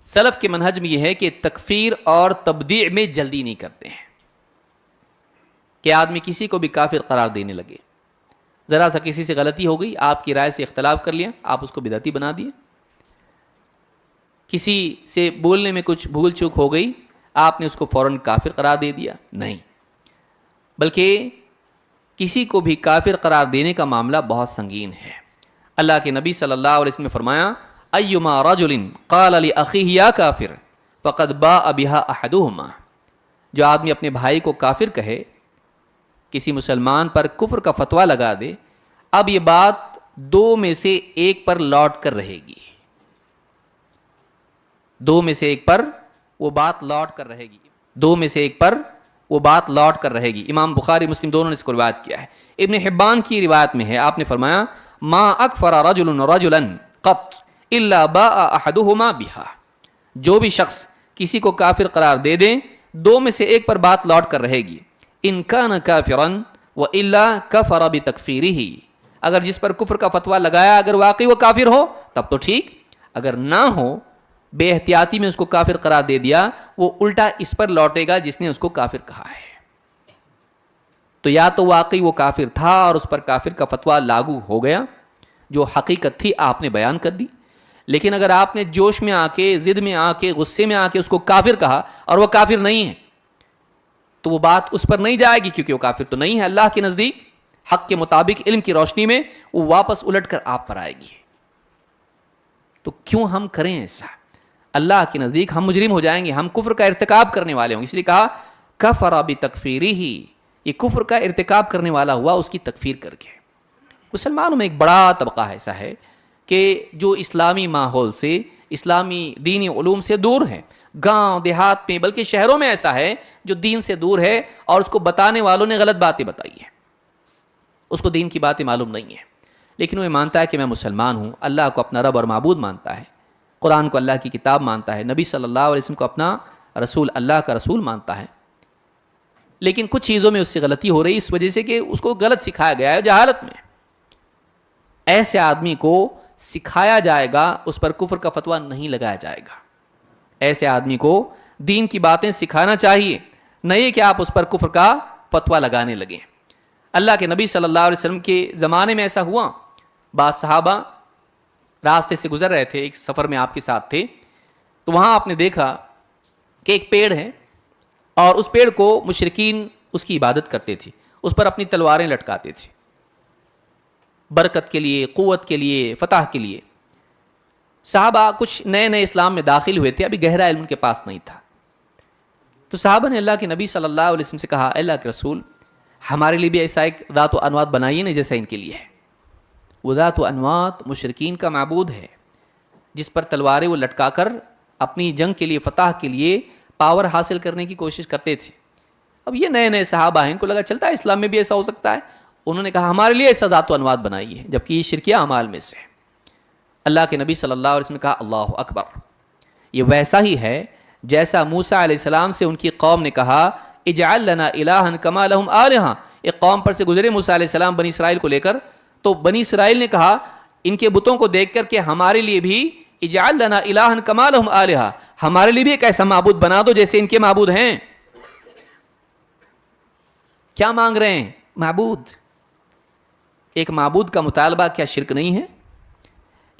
سلف کے منہج میں یہ ہے کہ تکفیر اور تبدیع میں جلدی نہیں کرتے ہیں کہ آدمی کسی کو بھی کافر قرار دینے لگے. ذرا سا کسی سے غلطی ہو گئی, آپ کی رائے سے اختلاف کر لیا, آپ اس کو بدعتی بنا دیے. کسی سے بولنے میں کچھ بھول چوک ہو گئی, آپ نے اس کو فوراً کافر قرار دے دیا. نہیں, بلکہ کسی کو بھی کافر قرار دینے کا معاملہ بہت سنگین ہے. اللہ کے نبی صلی اللہ علیہ وسلم نے فرمایا ایما رجل قال لاخیہ یا کافر فقد باء بها احدهما. جو آدمی اپنے بھائی کو کافر کہے, کسی مسلمان پر کفر کا فتویٰ لگا دے, اب یہ بات دو میں سے ایک پر لوٹ کر رہے گی. دو میں سے ایک پر وہ بات لوٹ کر رہے گی. دو میں سے ایک پر وہ بات لوٹ کر رہے گی. امام بخاری مسلم دونوں نے اس کو روایت کیا ہے. ابن حبان کی روایت میں ہے, آپ نے فرمایا ما اکفر رجل رجلا قط الا باء احدهما بها. جو بھی شخص کسی کو کافر قرار دے دیں, دو میں سے ایک پر بات لوٹ کر رہے گی. ان کان کافرا والا کفر بتکفیرہ. اگر جس پر کفر کا فتویٰ لگایا اگر واقعی وہ کافر ہو تب تو ٹھیک, اگر نہ ہو بے احتیاطی میں اس کو کافر قرار دے دیا, وہ الٹا اس پر لوٹے گا جس نے اس کو کافر کہا ہے. تو یا تو واقعی وہ کافر تھا اور اس پر کافر کا فتویٰ لاگو ہو گیا, جو حقیقت تھی آپ نے بیان کر دی. لیکن اگر آپ نے جوش میں آ کے, ضد میں آ کے, غصے میں آ کے اس کو کافر کہا اور وہ کافر نہیں ہے, تو وہ بات اس پر نہیں جائے گی, کیونکہ وہ کافر تو نہیں ہے. اللہ کے نزدیک حق کے مطابق علم کی روشنی میں وہ واپس الٹ کر آپ پر آئے گی. تو کیوں ہم کریں ایسا؟ اللہ کے نزدیک ہم مجرم ہو جائیں گے, ہم کفر کا ارتکاب کرنے والے ہوں گے. اس لیے کہا کفر بتکفیرہ, یہ کفر کا ارتکاب کرنے والا ہوا اس کی تکفیر کر کے. مسلمانوں میں ایک بڑا طبقہ ایسا ہے کہ جو اسلامی ماحول سے, اسلامی دینی علوم سے دور ہے. گاؤں دیہات میں بلکہ شہروں میں ایسا ہے جو دین سے دور ہے اور اس کو بتانے والوں نے غلط باتیں بتائی ہیں, اس کو دین کی باتیں معلوم نہیں ہیں. لیکن وہ یہ مانتا ہے کہ میں مسلمان ہوں, اللہ کو اپنا رب اور معبود مانتا ہے, قرآن کو اللہ کی کتاب مانتا ہے, نبی صلی اللہ علیہ وسلم کو اپنا رسول, اللہ کا رسول مانتا ہے. لیکن کچھ چیزوں میں اس سے غلطی ہو رہی اس وجہ سے کہ اس کو غلط سکھایا گیا ہے جہالت میں. ایسے آدمی کو سکھایا جائے گا, اس پر کفر کا فتویٰ نہیں لگایا جائے گا. ایسے آدمی کو دین کی باتیں سکھانا چاہیے, نہیں کہ آپ اس پر کفر کا فتویٰ لگانے لگیں. اللہ کے نبی صلی اللہ علیہ وسلم کے زمانے میں ایسا ہوا, بعض صحابہ راستے سے گزر رہے تھے, ایک سفر میں آپ کے ساتھ تھے, تو وہاں آپ نے دیکھا کہ ایک پیڑ ہے اور اس پیڑ کو مشرکین اس کی عبادت کرتے تھے, اس پر اپنی تلواریں لٹکاتے تھے برکت کے لیے, قوت کے لیے, فتح کے لیے. صحابہ کچھ نئے نئے اسلام میں داخل ہوئے تھے, ابھی گہرا علم ان کے پاس نہیں تھا. تو صحابہ نے اللہ کے نبی صلی اللہ علیہ وسلم سے کہا, اللہ کے رسول ہمارے لیے بھی ایسا ایک ذات و انوات بنائیے نا جیسا ان کے لیے ہے. وہ ذات و انوات مشرکین کا معبود ہے جس پر تلواریں وہ لٹکا کر اپنی جنگ کے لیے, فتح کے لیے پاور حاصل کرنے کی کوشش کرتے تھے. اب یہ نئے نئے صحابہ ہیں, ان کو لگا چلتا ہے اسلام میں بھی ایسا ہو سکتا ہے. انہوں نے کہا ہمارے لیے ایسا ذات و انوات بنائیے, جبکہ یہ شرکیہ اعمال میں سے. اللہ کے نبی صلی اللہ علیہ وسلم نے کہا اللہ اکبر, یہ ویسا ہی ہے جیسا موسیٰ علیہ السلام سے ان کی قوم نے کہا اجعل لنا الہا کما لہم آلہہ. ایک قوم پر سے گزرے موسیٰ علیہ السلام بنی اسرائیل کو لے کر, تو بنی اسرائیل نے کہا ان کے بتوں کو دیکھ کر کہ ہمارے لیے بھی اجعل لنا الہا کما لہم آلہہ, ہمارے لیے بھی ایک ایسا معبود بنا دو جیسے ان کے معبود ہیں. کیا مانگ رہے ہیں؟ معبود. ایک معبود کا مطالبہ کیا شرک نہیں ہے؟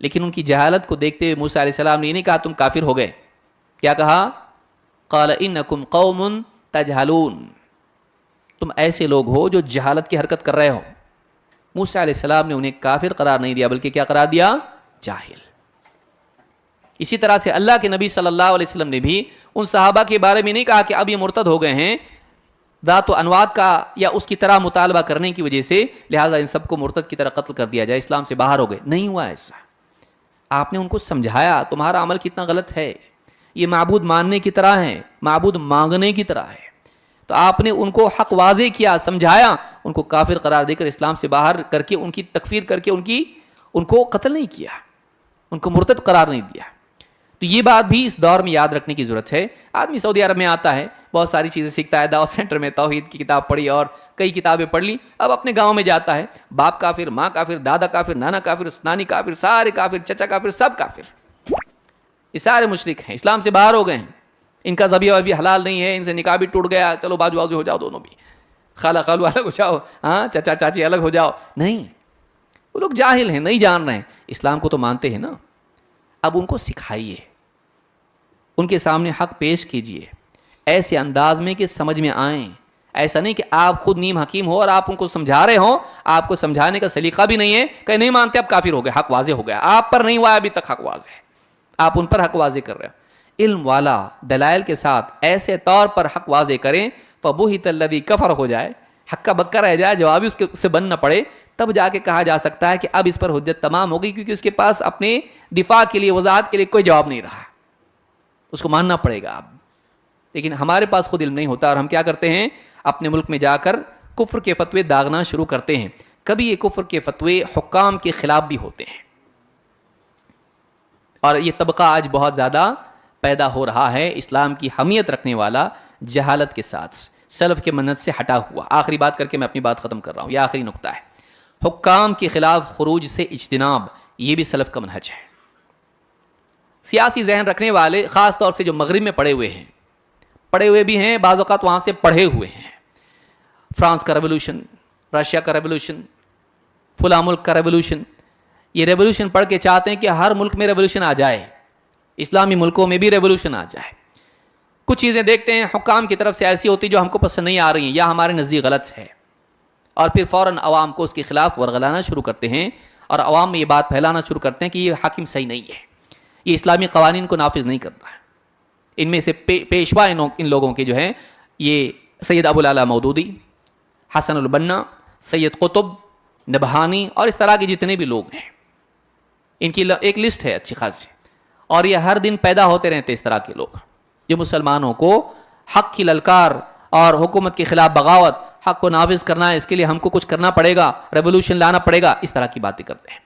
لیکن ان کی جہالت کو دیکھتے ہوئے موسیٰ علیہ السلام نے یہ نہیں کہا تم کافر ہو گئے. کیا کہا؟ قال انکم قوم تجہلون, تم ایسے لوگ ہو جو جہالت کی حرکت کر رہے ہو. موسیٰ علیہ السلام نے انہیں کافر قرار نہیں دیا بلکہ کیا قرار دیا؟ جاہل. اسی طرح سے اللہ کے نبی صلی اللہ علیہ وسلم نے بھی ان صحابہ کے بارے میں نہیں کہا کہ اب یہ مرتد ہو گئے ہیں ذات و انوات کا یا اس کی طرح مطالبہ کرنے کی وجہ سے, لہٰذا ان سب کو مرتد کی طرح قتل کر دیا جائے, اسلام سے باہر ہو گئے. نہیں ہوا ایسا. آپ نے ان کو سمجھایا تمہارا عمل کتنا غلط ہے, یہ معبود ماننے کی طرح ہے, معبود مانگنے کی طرح ہے. تو آپ نے ان کو حق واضح کیا, سمجھایا, ان کو کافر قرار دے کر اسلام سے باہر کر کے ان کی تکفیر کر کے ان کو قتل نہیں کیا, ان کو مرتد قرار نہیں دیا. تو یہ بات بھی اس دور میں یاد رکھنے کی ضرورت ہے. آدمی سعودی عرب میں آتا ہے, بہت ساری چیزیں سیکھتا ہے, دعوت سینٹر میں توحید کی کتاب پڑھی اور کئی کتابیں پڑھ لی. اب اپنے گاؤں میں جاتا ہے, باپ کافر, ماں کافر, دادا کافر, نانا کافر, نانی کافر, سارے کافر, چچا کافر, سب کافر. یہ سارے مشرک ہیں، اسلام سے باہر ہو گئے ہیں، ان کا ذبیحہ ابھی حلال نہیں ہے، ان سے نکاح بھی ٹوٹ گیا، چلو بازو بازو ہو جاؤ دونوں بھی، خالہ خالو الگ ہو جاؤ، ہاں چچا چاچی الگ ہو جاؤ. نہیں، وہ لوگ جاہل ہیں، نہیں جان رہے ہیں. اسلام کو تو مانتے ہیں نا. اب ان کو سکھائیے، ان کے سامنے حق پیش کیجئے ایسے انداز میں کہ سمجھ میں آئیں. ایسا نہیں کہ آپ خود نیم حکیم ہو اور آپ ان کو سمجھا رہے ہوں، آپ کو سمجھانے کا سلیقہ بھی نہیں ہے، کہ نہیں مانتے اب کافر ہو گئے، حق واضح ہو گیا. آپ پر نہیں ہوا ابھی تک حق واضح ہے، آپ ان پر حق واضح کر رہے ہو. علم والا دلائل کے ساتھ ایسے طور پر حق واضح کریں فَبُهِتَ الَّذِي کفر ہو جائے، حق کا بکا رہ جائے، جوابی اس سے بن نہ پڑے، تب جا کے کہا جا سکتا ہے کہ اب اس پر حجت تمام ہو گئی، کیونکہ اس کے پاس اپنے دفاع کے لیے، وضاحت کے لیے کوئی جواب نہیں رہا، اس کو ماننا پڑے گا اب. لیکن ہمارے پاس خود علم نہیں ہوتا اور ہم کیا کرتے ہیں، اپنے ملک میں جا کر کفر کے فتوے داغنا شروع کرتے ہیں. کبھی یہ کفر کے فتوے حکام کے خلاف بھی ہوتے ہیں، اور یہ طبقہ آج بہت زیادہ پیدا ہو رہا ہے، اسلام کی حمیت رکھنے والا جہالت کے ساتھ، سلف کے منہج سے ہٹا ہوا. آخری بات کر کے میں اپنی بات ختم کر رہا ہوں، یہ آخری نقطہ ہے. حکام کے خلاف خروج سے اجتناب، یہ بھی سلف کا منہج ہے. سیاسی ذہن رکھنے والے خاص طور سے جو مغرب میں پڑے ہوئے ہیں، پڑھے ہوئے بھی ہیں، بعض اوقات وہاں سے پڑھے ہوئے ہیں. فرانس کا ریولوشن، رشیا کا ریولوشن، فلاں ملک کا ریولوشن، یہ ریولوشن پڑھ کے چاہتے ہیں کہ ہر ملک میں ریولوشن آ جائے، اسلامی ملکوں میں بھی ریولوشن آ جائے. کچھ چیزیں دیکھتے ہیں حکام کی طرف سے ایسی ہوتی جو ہم کو پسند نہیں آ رہی ہیں یا ہمارے نزدیک غلط ہے، اور پھر فوراً عوام کو اس کے خلاف ورغلانا شروع کرتے ہیں، اور عوام میں یہ بات پھیلانا شروع کرتے ہیں کہ یہ حاکم صحیح نہیں ہے، یہ اسلامی قوانین کو نافذ نہیں کر رہا ہے. ان میں سے پیشوا ان لوگوں کے جو ہیں، یہ سید ابو العلا مودودی، حسن البنا، سید قطب، نبہانی، اور اس طرح کے جتنے بھی لوگ ہیں، ان کی ایک لسٹ ہے اچھی خاصی، اور یہ ہر دن پیدا ہوتے رہتے اس طرح کے لوگ جو مسلمانوں کو حق کی للکار اور حکومت کے خلاف بغاوت، حق کو نافذ کرنا ہے، اس کے لیے ہم کو کچھ کرنا پڑے گا، ریولوشن لانا پڑے گا، اس طرح کی باتیں کرتے ہیں.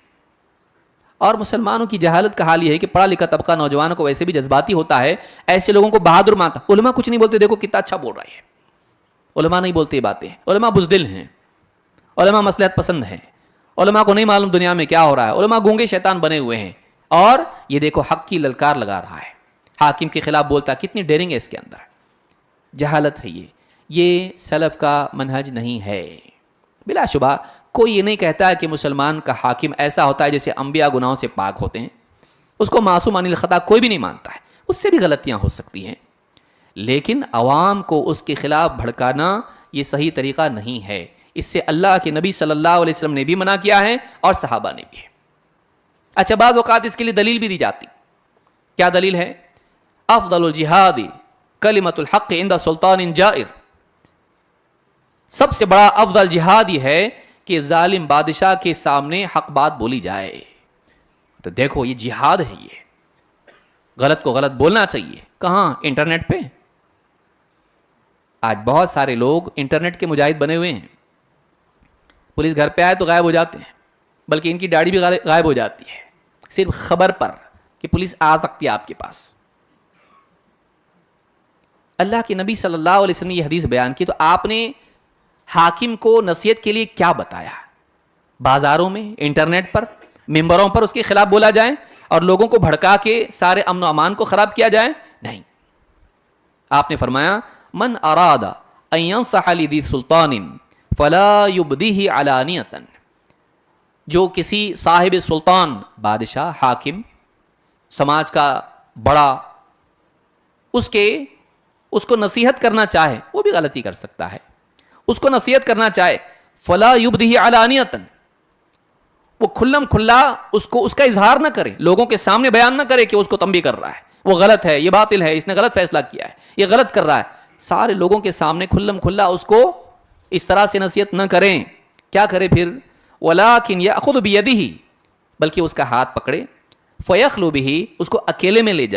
اور مسلمانوں کی جہالت کا حال یہ ہے کہ پڑھا لکھا طبقہ نوجوانوں کو ویسے بھی جذباتی ہوتا ہے، ایسے لوگوں کو بہادر مانتا. علماء کچھ نہیں بولتے، دیکھو کتنا اچھا بول رہا ہے، علماء نہیں بولتے یہ باتیں. علماء بزدل ہیں، علماء مصلحت پسند ہیں، علماء کو نہیں معلوم دنیا میں کیا ہو رہا ہے، علماء گونگے شیطان بنے ہوئے ہیں. اور یہ دیکھو حق کی للکار لگا رہا ہے، حاکم کے خلاف بولتا، کتنی ڈیرنگ ہے اس کے اندر. جہالت ہے یہ سلف کا منہج نہیں ہے. بلا شبہ کوئی یہ نہیں کہتا ہے کہ مسلمان کا حاکم ایسا ہوتا ہے جیسے انبیاء گناہوں سے پاک ہوتے ہیں، اس کو معصوم عن الخطا کوئی بھی نہیں مانتا ہے، اس سے بھی غلطیاں ہو سکتی ہیں، لیکن عوام کو اس کے خلاف بھڑکانا یہ صحیح طریقہ نہیں ہے. اس سے اللہ کے نبی صلی اللہ علیہ وسلم نے بھی منع کیا ہے اور صحابہ نے بھی. اچھا، بعض اوقات اس کے لیے دلیل بھی دی جاتی. کیا دلیل ہے؟ افضل الجہاد کلمۃ الحق عند سلطان جائر، سب سے بڑا افضل جہاد یہ ہے کہ ظالم بادشاہ کے سامنے حق بات بولی جائے. تو دیکھو یہ جہاد ہے، یہ غلط کو غلط بولنا چاہیے. کہاں؟ انٹرنیٹ پہ. آج بہت سارے لوگ انٹرنیٹ کے مجاہد بنے ہوئے ہیں. پولیس گھر پہ آئے تو غائب ہو جاتے ہیں، بلکہ ان کی داڑھی بھی غائب ہو جاتی ہے صرف خبر پر کہ پولیس آ سکتی ہے آپ کے پاس. اللہ کے نبی صلی اللہ علیہ وسلم نے یہ حدیث بیان کی تو آپ نے حاکم کو نصیحت کے لیے کیا بتایا؟ بازاروں میں، انٹرنیٹ پر، ممبروں پر اس کے خلاف بولا جائے اور لوگوں کو بھڑکا کے سارے امن و امان کو خراب کیا جائے؟ نہیں. آپ نے فرمایا من اراد ان ينصح لذي سلطان فلا يبديه علانیۃ، جو کسی صاحب سلطان، بادشاہ، حاکم، سماج کا بڑا، اس کو نصیحت کرنا چاہے، وہ بھی غلطی کر سکتا ہے، اس کو نصیحت کرنا چاہے فلا یبدہ علانیۃ، وہ کھلم کھلا اس کا اظہار نہ کرے، لوگوں کے سامنے بیان نہ کرے کہ اس کو تنبیہ کر رہا ہے، وہ غلط ہے، یہ باطل ہے، اس نے غلط فیصلہ کیا ہے، یہ غلط کر رہا ہے. سارے لوگوں کے سامنے کھلم کھلا اس کو اس طرح سے نصیحت نہ کریں. کیا کرے پھر؟ ولیکن یأخذ بیدہ، بلکہ اس کا ہاتھ پکڑے، فیخلو بہ، اس کو اکیلے میں لے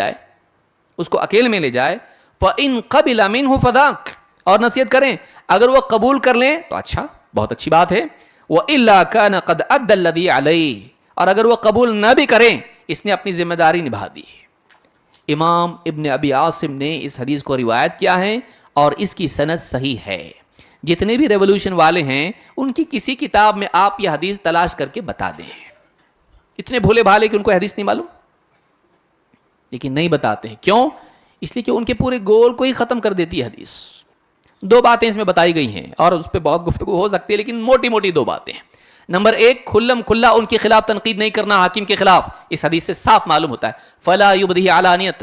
جائے، فإن قبل منہ فذاک، اور نصیحت کریں. اگر وہ قبول کر لیں تو اچھا، بہت اچھی بات ہے. وإلا كان قد أدى الذي عليه، اور اگر وہ قبول نہ بھی کریں اس نے اپنی ذمہ داری نبھا دی. امام ابن ابی عاصم نے اس حدیث کو روایت کیا ہے اور اس کی سند صحیح ہے. جتنے بھی ریولوشن والے ہیں ان کی کسی کتاب میں آپ یہ حدیث تلاش کر کے بتا دیں. اتنے بھولے بھالے کہ ان کو حدیث نہیں معلوم. لیکن نہیں بتاتے ہیں. کیوں؟ اس لیے کہ ان کے پورے گول کو ہی ختم کر دیتی ہے حدیث. دو باتیں اس میں بتائی گئی ہیں اور اس پہ بہت گفتگو ہو سکتی ہے، لیکن موٹی موٹی دو باتیں ہیں. نمبر ایک، کھلم کھلا ان کے خلاف تنقید نہیں کرنا، حاکم کے خلاف. اس حدیث سے صاف معلوم ہوتا ہے فلا یبدی علانیۃ.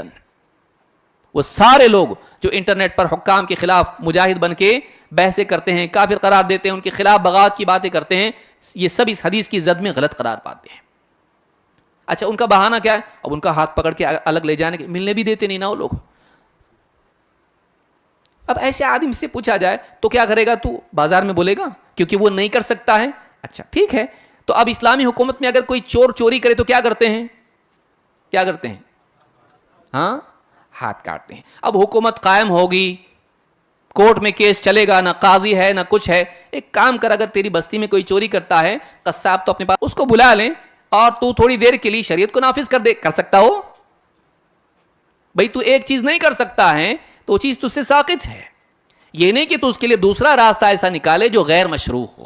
وہ سارے لوگ جو انٹرنیٹ پر حکام کے خلاف مجاہد بن کے بحثیں کرتے ہیں، کافر قرار دیتے ہیں، ان کے خلاف بغاوت کی باتیں کرتے ہیں، یہ سب اس حدیث کی زد میں غلط قرار پاتے ہیں. اچھا، ان کا بہانہ کیا ہے؟ اب ان کا ہاتھ پکڑ کے الگ لے جانے کے، ملنے بھی دیتے نہیں نا وہ لوگ. اب ایسے آدمی سے پوچھا جائے تو کیا کرے گا؟ تو بازار میں بولے گا کیونکہ وہ نہیں کر سکتا ہے. اچھا ٹھیک ہے، تو اب اسلامی حکومت میں اگر کوئی چور چوری کرے تو کیا کرتے ہیں؟ کیا کرتے ہیں؟ ہاں، ہاتھ کاٹتے ہیں. اب حکومت قائم ہوگی، کورٹ میں کیس چلے گا، نہ قاضی ہے نہ کچھ ہے. ایک کام کر، اگر تیری بستی میں کوئی چوری کرتا ہے، قصاب تو اپنے پاس، اس کو بلا لیں اور تو تھوڑی دیر کے لیے شریعت کو نافذ کر دے. کر سکتا ہو بھائی؟ تو ایک چیز نہیں کر سکتا ہے تو وہ چیز تجھ سے ساقط ہے. یہ نہیں کہ تو اس کے لیے دوسرا راستہ ایسا نکالے جو غیر مشروع ہو،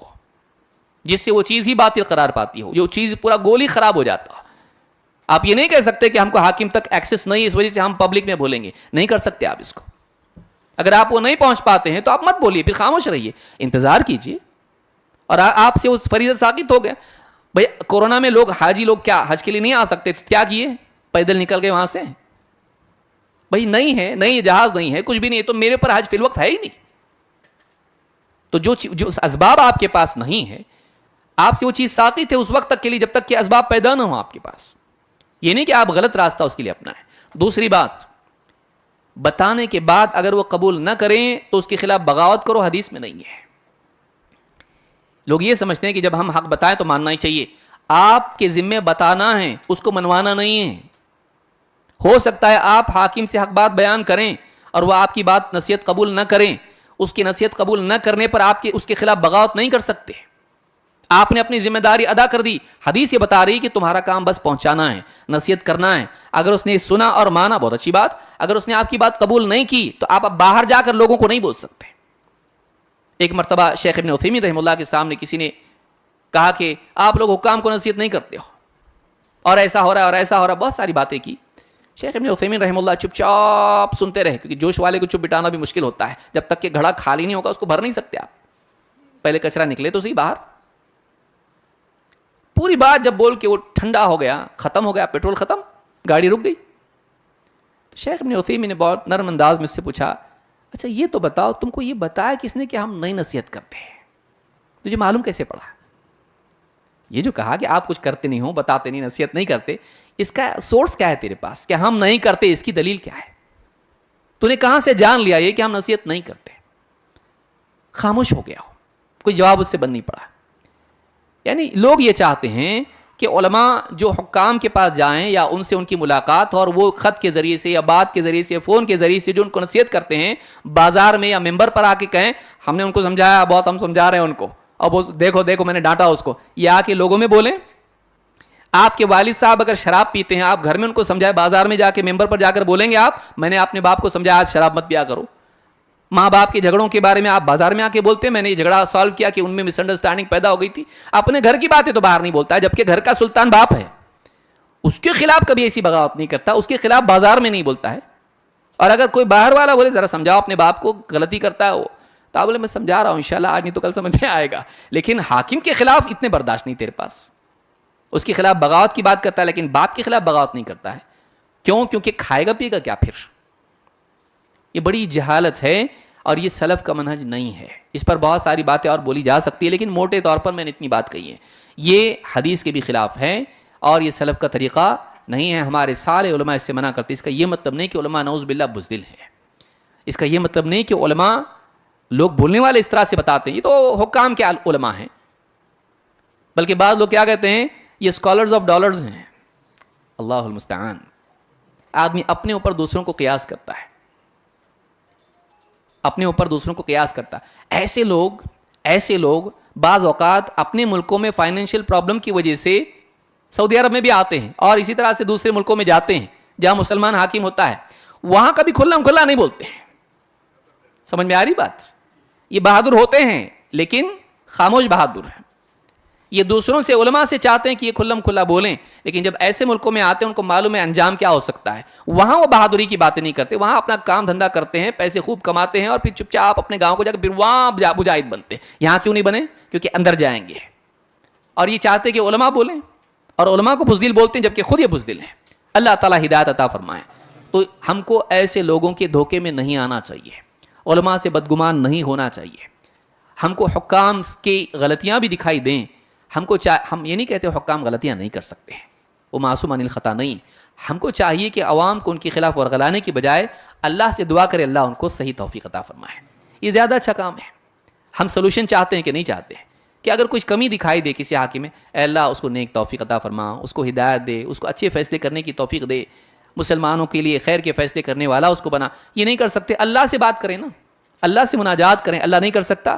جس سے وہ چیز ہی باطل قرار پاتی ہو، جو چیز پورا گول ہی خراب ہو جاتا. آپ یہ نہیں کہہ سکتے کہ ہم کو حاکم تک ایکسس نہیں، اس وجہ سے ہم پبلک میں بولیں گے. نہیں کر سکتے آپ اس کو. اگر آپ وہ نہیں پہنچ پاتے ہیں تو آپ مت بولیے، پھر خاموش رہیے، انتظار کیجیے. اور آپ سے وہ فریضہ ساقط ہو گیا. بھائی کورونا میں لوگ، حاجی لوگ کیا حج کے لیے نہیں آ سکتے؟ کیا کیے؟ پیدل نکل گئے وہاں سے. بھائی نہیں ہے، نہیں جہاز نہیں ہے، کچھ بھی نہیں ہے، تو میرے پر حج فی الوقت ہے ہی نہیں. تو جو اسباب آپ کے پاس نہیں ہے، آپ سے وہ چیز ساقط ہے اس وقت تک کے لیے جب تک کہ اسباب پیدا نہ ہو آپ کے پاس. یہ نہیں کہ آپ غلط راستہ اس کے لیے اپنائیں. دوسری بات، بتانے کے بعد اگر وہ قبول نہ کریں تو اس کے خلاف بغاوت کرو، حدیث میں نہیں ہے. لوگ یہ سمجھتے ہیں کہ جب ہم حق بتائیں تو ماننا ہی چاہیے. آپ کے ذمے بتانا ہے، اس کو منوانا نہیں ہے. ہو سکتا ہے آپ حاکم سے حق بات بیان کریں اور وہ آپ کی بات نصیحت قبول نہ کریں. اس کی نصیحت قبول نہ کرنے پر آپ اس کے خلاف بغاوت نہیں کر سکتے. آپ نے اپنی ذمہ داری ادا کر دی. حدیث یہ بتا رہی کہ تمہارا کام بس پہنچانا ہے، نصیحت کرنا ہے. اگر اس نے سنا اور مانا، بہت اچھی بات. اگر اس نے آپ کی بات قبول نہیں کی تو آپ اب باہر جا کر لوگوں کو نہیں بول سکتے. ایک مرتبہ شیخ ابن عثیمین رحمہ اللہ کے سامنے کسی نے کہا کہ آپ لوگ حکام کو نصیحت نہیں کرتے ہو، اور ایسا ہو رہا ہے اور ایسا ہو رہا ہے، بہت ساری باتیں کی. شیخ ابن عثیمین رحمہ اللہ چپ چاپ سنتے رہے، کیونکہ جوش والے کو چپ بٹانا بھی مشکل ہوتا ہے. جب تک کہ گھڑا خالی نہیں ہوگا اس کو بھر نہیں سکتے آپ. پہلے کچرا نکلے تو صحیح باہر. پوری بات جب بول کے وہ ٹھنڈا ہو گیا، ختم ہو گیا، پیٹرول ختم، گاڑی رک گئی. تو شیخ ابن عثیمین نے بہت نرم انداز میں اس سے پوچھا، اچھا یہ تو بتاؤ، تم کو یہ بتایا کس نے کہ ہم نہیں نصیحت کرتے ہیں؟ تجھے معلوم کیسے پڑا؟ یہ جو کہا کہ آپ کچھ کرتے نہیں ہو، بتاتے نہیں، نصیحت نہیں کرتے، اس کا سورس کیا ہے تیرے پاس کہ ہم نہیں کرتے؟ اس کی دلیل کیا ہے؟ تو نے کہاں سے جان لیا یہ کہ ہم نصیحت نہیں کرتے؟ خاموش ہو گیا ہو، کوئی جواب اس سے بن نہیں پڑا. یعنی لوگ یہ چاہتے ہیں کہ علماء جو حکام کے پاس جائیں یا ان سے ان کی ملاقات اور وہ خط کے ذریعے سے یا بات کے ذریعے سے یا فون کے ذریعے سے جو ان کو نصیحت کرتے ہیں، بازار میں یا ممبر پر آ کے کہیں ہم نے ان کو سمجھایا، بہت ہم سمجھا رہے ہیں ان کو، اب وہ دیکھو میں نے ڈانٹا اس کو. یہ آ کے لوگوں میں بولیں. آپ کے والد صاحب اگر شراب پیتے ہیں، آپ گھر میں ان کو سمجھائے، بازار میں جا کے ممبر پر جا کر بولیں گے آپ میں نے اپنے باپ کو سمجھایا آپ شراب مت پیا کرو. ماں باپ کے جھگڑوں کے بارے میں آپ بازار میں آ کے بولتے ہیں میں نے یہ جھگڑا سالو کیا کہ ان میں مس انڈرسٹینڈنگ پیدا ہو گئی تھی. اپنے گھر کی باتیں تو باہر نہیں بولتا ہے، جبکہ گھر کا سلطان باپ ہے. اس کے خلاف کبھی ایسی بغاوت نہیں کرتا، اس کے خلاف بازار میں نہیں بولتا ہے. اور اگر کوئی باہر والا بولے ذرا سمجھاؤ اپنے باپ کو، غلطی کرتا ہے وہ، تو بولے میں سمجھا رہا ہوں انشاءاللہ، آج نہیں تو کل سمجھ میں آئے گا. لیکن حاکم کے خلاف اتنے برداشت نہیں تیرے پاس. اس کے خلاف بغاوت کی بات کرتا ہے لیکن باپ کے خلاف بغاوت نہیں کرتا ہے. کیوں؟ کیونکہ کھائے گا پیے گا کیا پھر. یہ بڑی جہالت ہے اور یہ سلف کا منہج نہیں ہے. اس پر بہت ساری باتیں اور بولی جا سکتی ہے لیکن موٹے طور پر میں نے اتنی بات کہی ہے. یہ حدیث کے بھی خلاف ہے اور یہ سلف کا طریقہ نہیں ہے. ہمارے سارے علماء اس سے منع کرتے. اس کا یہ مطلب نہیں کہ علماء نعوذ باللہ بزدل ہیں. اس کا یہ مطلب نہیں کہ علماء، لوگ بولنے والے اس طرح سے بتاتے ہیں یہ تو حکام کے علماء ہیں، بلکہ بعض لوگ کیا کہتے ہیں یہ اسکالرز آف ڈالرز ہیں. اللہ المستعان. آدمی اپنے اوپر دوسروں کو قیاس کرتا ہے، اپنے اوپر دوسروں کو قیاس کرتا ہے. ایسے لوگ بعض اوقات اپنے ملکوں میں فائنینشیل پرابلم کی وجہ سے سعودی عرب میں بھی آتے ہیں اور اسی طرح سے دوسرے ملکوں میں جاتے ہیں جہاں مسلمان حاکم ہوتا ہے. وہاں کبھی کھلا نہیں بولتے ہیں. سمجھ میں آ رہی بات؟ یہ بہادر ہوتے ہیں لیکن خاموش بہادر ہیں. یہ دوسروں سے علماء سے چاہتے ہیں کہ یہ کھلم کھلا بولیں، لیکن جب ایسے ملکوں میں آتے ہیں ان کو معلوم ہے انجام کیا ہو سکتا ہے. وہاں وہ بہادری کی باتیں نہیں کرتے، وہاں اپنا کام دھندا کرتے ہیں، پیسے خوب کماتے ہیں اور پھر چپ چاپ اپنے گاؤں کو جا کے پھر وہاں مجاہد بنتے ہیں. یہاں کیوں نہیں بنے؟ کیونکہ اندر جائیں گے اور یہ چاہتے کہ علماء بولیں، اور علماء کو بزدل بولتے ہیں جبکہ خود یہ بزدل ہیں. اللہ تعالیٰ ہدایت عطا فرمائے. تو ہم کو ایسے لوگوں کے دھوکے میں نہیں آنا چاہیے، علماء سے بدگمان نہیں ہونا چاہیے. ہم کو حکام کی غلطیاں بھی دکھائی دیں، ہم یہ نہیں کہتے حکام غلطیاں نہیں کر سکتے ہیں، وہ معصوم عن الخطا نہیں. ہم کو چاہیے کہ عوام کو ان کے خلاف ورغلانے کی بجائے اللہ سے دعا کرے اللہ ان کو صحیح توفیق عطا فرمائے. یہ زیادہ اچھا کام ہے. ہم سلوشن چاہتے ہیں کہ نہیں چاہتے ہیں کہ اگر کچھ کمی دکھائی دے کسی حاکم میں، اے اللہ اس کو نیک توفیق عطا فرما، اس کو ہدایت دے، اس کو اچھے فیصلے کرنے کی توفیق دے، مسلمانوں کے لیے خیر کے فیصلے کرنے والا اس کو بنا. یہ نہیں کر سکتے، اللہ سے بات کریں نا، اللہ سے مناجات کریں. اللہ نہیں کر سکتا؟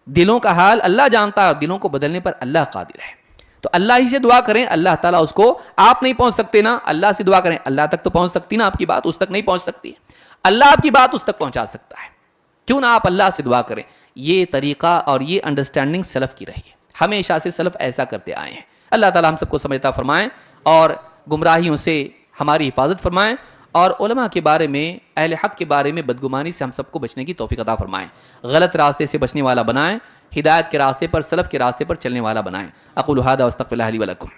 دلوں کا حال اللہ جانتا ہے اور دلوں کو بدلنے پر اللہ قادر ہے. تو اللہ ہی سے دعا کریں، اللہ تعالیٰ اس کو، آپ نہیں پہنچ سکتے نا، اللہ سے دعا کریں. اللہ تک تو پہنچ سکتی نا آپ کی بات، اس تک نہیں پہنچ سکتی. اللہ آپ کی بات اس تک پہنچا سکتا ہے. کیوں نہ آپ اللہ سے دعا کریں. یہ طریقہ اور یہ انڈرسٹینڈنگ سلف کی رہی ہے، ہمیشہ سے سلف ایسا کرتے آئے ہیں. اللہ تعالیٰ ہم سب کو سمجھتا فرمائیں اور گمراہیوں سے ہماری حفاظت فرمائیں، اور علماء کے بارے میں، اہل حق کے بارے میں بدگمانی سے ہم سب کو بچنے کی توفیق عطا فرمائیں. غلط راستے سے بچنے والا بنائیں، ہدایت کے راستے پر، سلف کے راستے پر چلنے والا بنائیں. اقول ھذا واستغفر اللہ لی ولکم.